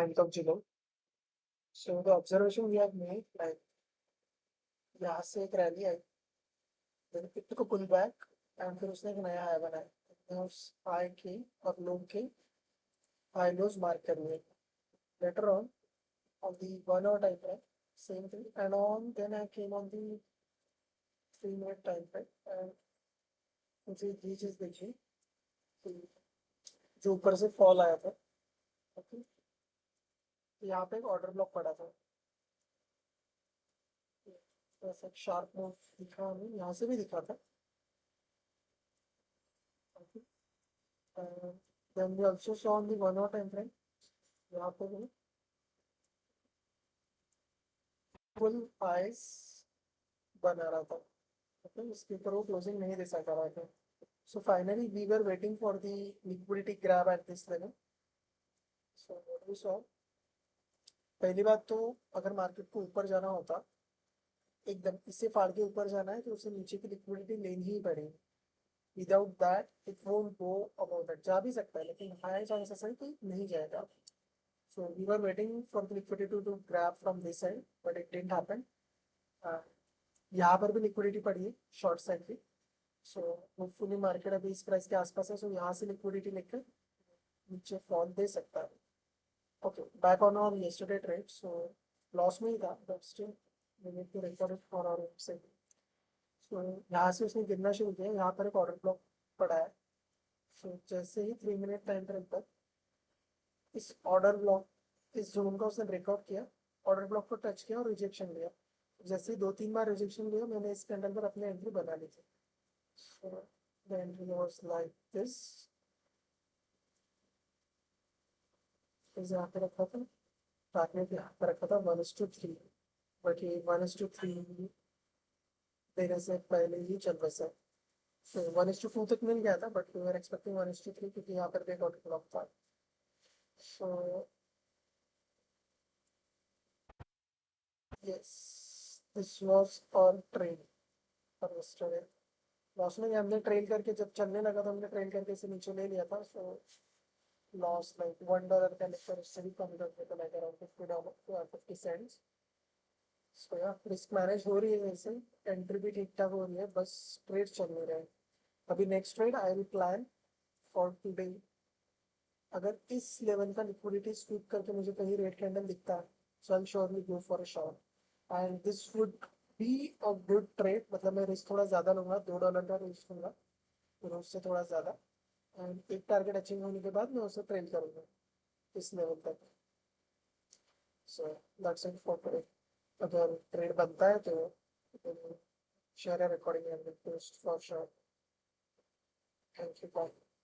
Bank of Geelong. So the observation we have made, like यहाँ से एक rally I, then it took a pull back, and फिर उसने एक नया हाई बनाया। उस हाई की और लो के हाई लोज मार्क कर लिए। Later on the 1 hour time frame, same thing, and on then I came on the 3 minute time frame, and मुझे ये चीज देखी कि जो ऊपर से फॉल आया था, ओके, यहाँ पे एक ऑर्डर ब्लॉक पड़ा था। ऐसा शार्प मूव दिखा हमें, यहाँ से भी दिखा था। Okay, then we also saw on the 1 hour time frame, यहाँ पे भी फुल आइस बना रहा था। ओके, इसके ऊपर वो क्लोजिंग नहीं दे सका रहा था। So finally we were waiting for the liquidity grab at this level. So what we saw, पहली बात तो अगर मार्केट को ऊपर जाना होता, एकदम इससे फाड़ के ऊपर जाना है, तो उसे नीचे की लिक्विडिटी लेनी ही पड़ेगी। Without that it won't go about that. जा भी सकता है, लेकिन हाई चांसेस है कि नहीं जाएगा। So we were waiting for the liquidity to grab from this side, but it didn't happen. यहाँ पर भी लिक्विडिटी पड़ी है शॉर्ट साइड की। सो होपफुली मार्केट अभी इस प्राइस के आसपास है, सो यहाँ से लिक्विडिटी लेकर नीचे फॉल दे सकता है। Okay, back on our yesterday trade. So loss में ही था, but still we need to recover it for our website. So यहाँ से उसने गिरना शुरू किया, यहाँ पर एक ऑर्डर ब्लॉक पड़ा है। सो जैसे ही 3 मिनट टाइम फ्रेम पर इस ऑर्डर ब्लॉक, इस जोन का उसने ब्रेकआउट किया, ऑर्डर ब्लॉक को टच किया और रिजेक्शन लिया। जैसे ही 2-3 बार रिजेक्शन लिया, मैंने इस कैंडल पर अपनी एंट्री बना ली थी। So the entry was like this, यहाँ पे रखा था, टारगेट यहाँ पे रखा था 1:3, बट ये 1:3 देने से पहले ही चल बसा। सो 1:2 तक मिल गया था, बट वी वर एक्सपेक्टिंग 1:3, क्योंकि यहाँ पर ब्रेकआउट ब्लॉक था। So yes, this was our trade for yesterday. Loss में हमने ट्रेल करके जब चलने लगा तो हमने ट्रेल करके इसे नीचे ले लिया था। सो लॉस लाइक $1 का लेकर उससे भी कम करके, तो लाइक अराउंड $50, 50 सेंट्स। सो या रिस्क मैनेज हो रही है वैसे, एंट्री भी ठीक ठाक हो रही है, बस ट्रेड चल नहीं रहे। अभी next trade I will plan for today. अगर इस लेवल का लिक्विडिटी स्वीप करके मुझे कहीं रेड कैंडल दिखता है, so I surely go for a short, and this would be a good trade. मतलब मैं रिस्क थोड़ा ज्यादा लूंगा, $2 का रिस्क लूंगा, फिर उससे थोड़ा ज्यादा, एंड एक टारगेट अचीव होने के बाद मैं उसे ट्रेल करूंगा इस लेवल तक। So that's it for today. अगर ट्रेड बनता है तो share recording and post for sure. Thank you, bye.